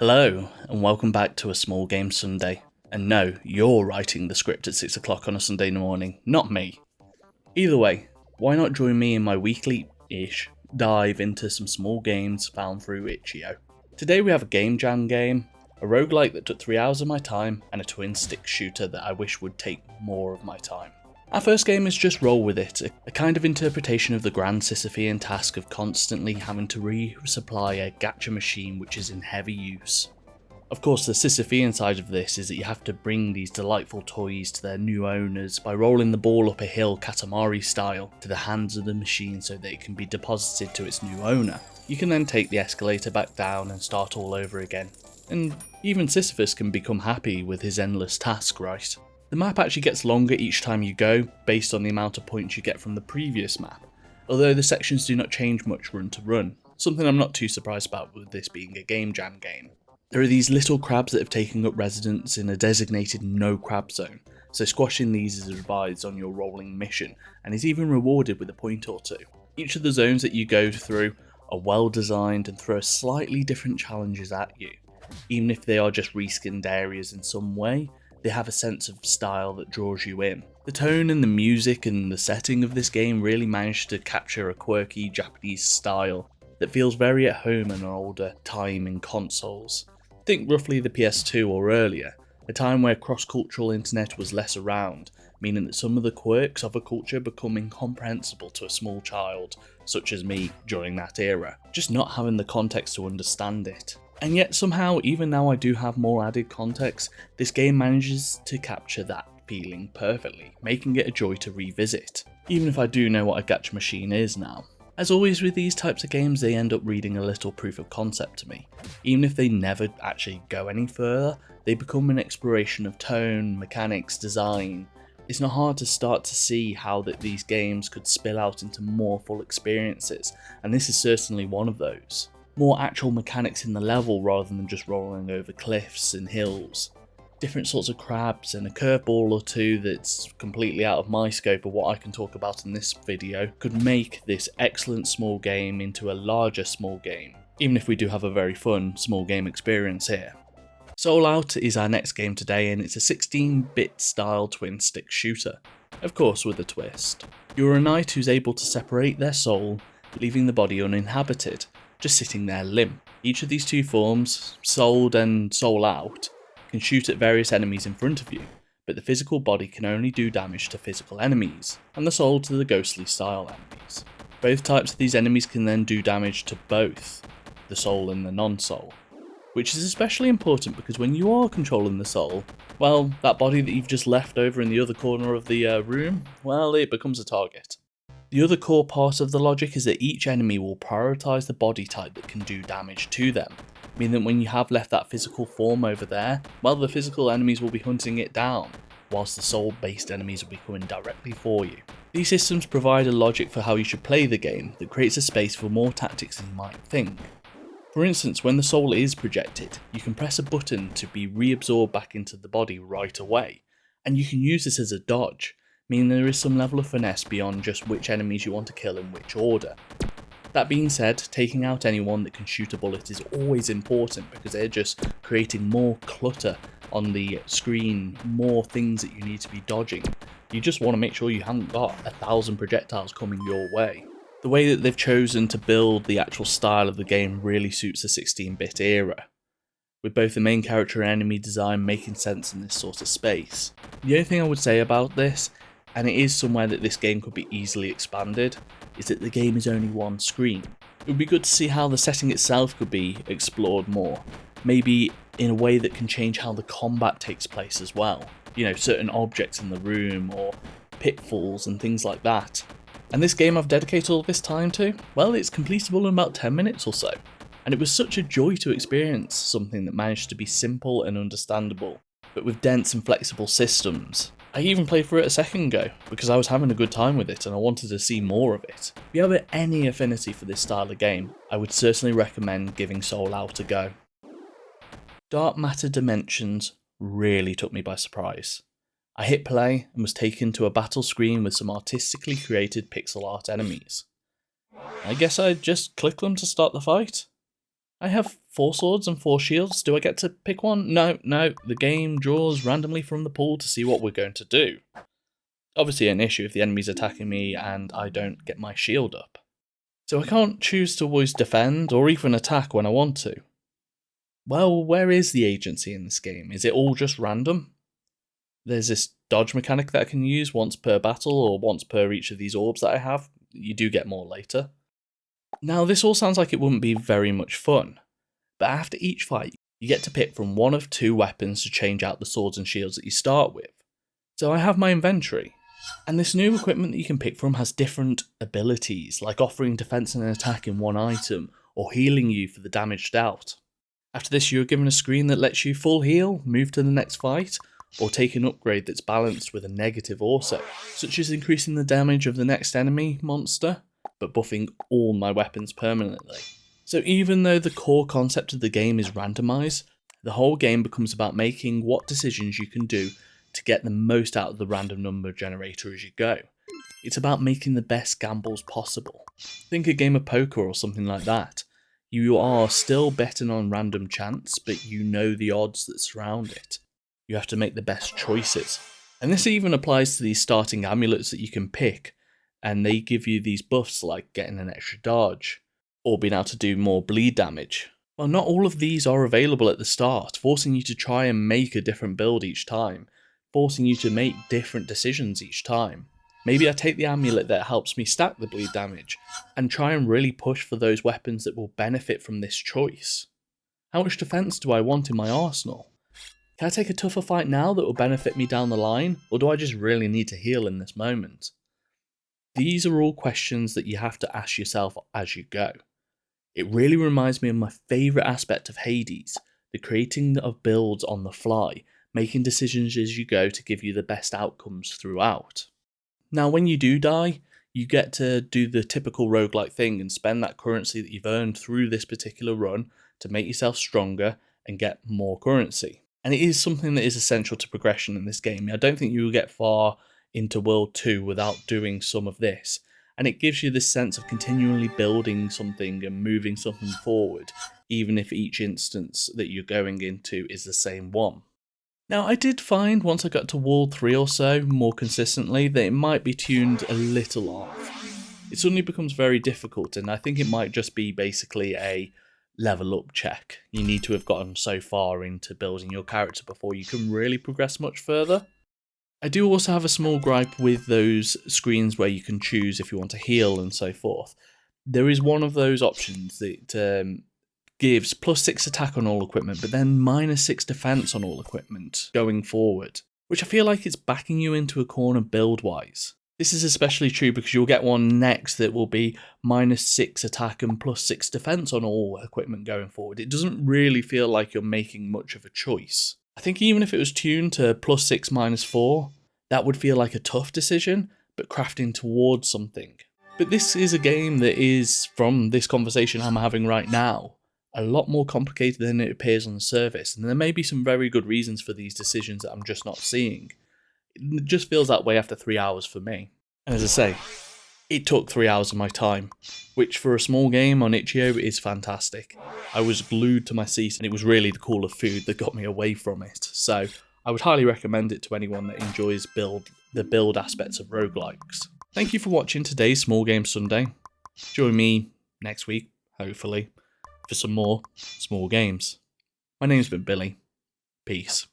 Hello, and welcome back to A Small Game Sunday. And no, you're writing the script at 6 o'clock on a Sunday morning, not me. Either way, why not join me in my weekly-ish dive into some small games found through Itch.io. Today we have a Game Jam game, a roguelike that took 3 hours of my time, and a twin stick shooter that I wish would take more of my time. Our first game is Just Roll With It, a kind of interpretation of the grand Sisyphean task of constantly having to resupply a gacha machine which is in heavy use. Of course, the Sisyphean side of this is that you have to bring these delightful toys to their new owners by rolling the ball up a hill Katamari style to the hands of the machine so that it can be deposited to its new owner. You can then take the escalator back down and start all over again. And even Sisyphus can become happy with his endless task, right? The map actually gets longer each time you go, based on the amount of points you get from the previous map, although the sections do not change much run to run, something I'm not too surprised about with this being a Game Jam game. There are these little crabs that have taken up residence in a designated no crab zone, so squashing these is advised on your rolling mission, and is even rewarded with a point or two. Each of the zones that you go through are well designed and throw slightly different challenges at you, even if they are just reskinned areas in some way. They have a sense of style that draws you in. The tone and the music and the setting of this game really managed to capture a quirky Japanese style that feels very at home in an older time in consoles. Think roughly the PS2 or earlier, a time where cross-cultural internet was less around, meaning that some of the quirks of a culture become incomprehensible to a small child, such as me during that era, just not having the context to understand it. And yet somehow, even now I do have more added context, this game manages to capture that feeling perfectly, making it a joy to revisit, even if I do know what a gacha machine is now. As always with these types of games, they end up reading a little proof of concept to me. Even if they never actually go any further, they become an exploration of tone, mechanics, design. It's not hard to start to see how these games could spill out into more full experiences, and this is certainly one of those. More actual mechanics in the level rather than just rolling over cliffs and hills. Different sorts of crabs and a curveball or two that's completely out of my scope of what I can talk about in this video could make this excellent small game into a larger small game, even if we do have a very fun small game experience here. Soul Out is our next game today, and it's a 16-bit style twin stick shooter, of course with a twist. You're a knight who's able to separate their soul, leaving the body uninhabited, just sitting there limp. Each of these two forms, Souled and Soul Out, can shoot at various enemies in front of you, but the physical body can only do damage to physical enemies, and the soul to the ghostly style enemies. Both types of these enemies can then do damage to both the soul and the non-soul, which is especially important because when you are controlling the soul, well, that body that you've just left over in the other corner of the room, well, it becomes a target. The other core part of the logic is that each enemy will prioritise the body type that can do damage to them, meaning that when you have left that physical form over there, well, the physical enemies will be hunting it down, whilst the soul-based enemies will be coming directly for you. These systems provide a logic for how you should play the game that creates a space for more tactics than you might think. For instance, when the soul is projected, you can press a button to be reabsorbed back into the body right away, and you can use this as a dodge, meaning there is some level of finesse beyond just which enemies you want to kill in which order. That being said, taking out anyone that can shoot a bullet is always important because they're just creating more clutter on the screen, more things that you need to be dodging. You just want to make sure you haven't got 1,000 projectiles coming your way. The way that they've chosen to build the actual style of the game really suits the 16-bit era, with both the main character and enemy design making sense in this sort of space. The only thing I would say about this, and it is somewhere that this game could be easily expanded, is that the game is only one screen. It would be good to see how the setting itself could be explored more, maybe in a way that can change how the combat takes place as well. You know, certain objects in the room or pitfalls and things like that. And this game I've dedicated all this time to, well, it's completable in about 10 minutes or so. And it was such a joy to experience something that managed to be simple and understandable, but with dense and flexible systems. I even played through it a second ago, because I was having a good time with it and I wanted to see more of it. If you have any affinity for this style of game, I would certainly recommend giving Soul Out a go. Dark Matter Dimensions really took me by surprise. I hit play and was taken to a battle screen with some artistically created pixel art enemies. I guess I'd just click them to start the fight. I have 4 swords and 4 shields. Do I get to pick one? No, the game draws randomly from the pool to see what we're going to do. Obviously an issue if the enemy's attacking me and I don't get my shield up. So I can't choose to always defend or even attack when I want to. Well, where is the agency in this game? Is it all just random? There's this dodge mechanic that I can use once per battle or once per each of these orbs that I have. You do get more later. Now this all sounds like it wouldn't be very much fun, but after each fight you get to pick from one of 2 weapons to change out the swords and shields that you start with. So I have my inventory, and this new equipment that you can pick from has different abilities, like offering defense and attack in one item, or healing you for the damage dealt. After this you're given a screen that lets you full heal, move to the next fight, or take an upgrade that's balanced with a negative also, such as increasing the damage of the next enemy monster, but buffing all my weapons permanently. So even though the core concept of the game is randomised, the whole game becomes about making what decisions you can do to get the most out of the random number generator as you go. It's about making the best gambles possible. Think a game of poker or something like that. You are still betting on random chance, but you know the odds that surround it. You have to make the best choices. And this even applies to these starting amulets that you can pick, and they give you these buffs like getting an extra dodge, or being able to do more bleed damage. Well, not all of these are available at the start, forcing you to try and make a different build each time, forcing you to make different decisions each time. Maybe I take the amulet that helps me stack the bleed damage, and try and really push for those weapons that will benefit from this choice. How much defense do I want in my arsenal? Can I take a tougher fight now that will benefit me down the line, or do I just really need to heal in this moment? These are all questions that you have to ask yourself as you go. It really reminds me of my favourite aspect of Hades, the creating of builds on the fly, making decisions as you go to give you the best outcomes throughout. Now when you do die, you get to do the typical roguelike thing and spend that currency that you've earned through this particular run to make yourself stronger and get more currency. And it is something that is essential to progression in this game. I don't think you will get far into World 2 without doing some of this, and it gives you this sense of continually building something and moving something forward, even if each instance that you're going into is the same one. Now I did find once I got to World 3 or so more consistently that it might be tuned a little off. It suddenly becomes very difficult, and I think it might just be basically a level up check. You need to have gotten so far into building your character before you can really progress much further. I do also have a small gripe with those screens where you can choose if you want to heal and so forth. There is one of those options that gives +6 attack on all equipment, but then -6 defense on all equipment going forward, which I feel like it's backing you into a corner build-wise. This is especially true because you'll get one next that will be -6 attack and +6 defense on all equipment going forward. It doesn't really feel like you're making much of a choice. I think even if it was tuned to +6 -4, that would feel like a tough decision, but crafting towards something. But this is a game that is, from this conversation I'm having right now, a lot more complicated than it appears on the surface, and there may be some very good reasons for these decisions that I'm just not seeing. It just feels that way after 3 hours for me. And as I say, it took 3 hours of my time, which for a small game on Itch.io is fantastic. I was glued to my seat, and it was really the call of food that got me away from it. So I would highly recommend it to anyone that enjoys the build aspects of roguelikes. Thank you for watching today's Small Game Sunday. Join me next week, hopefully, for some more small games. My name's been Billy. Peace.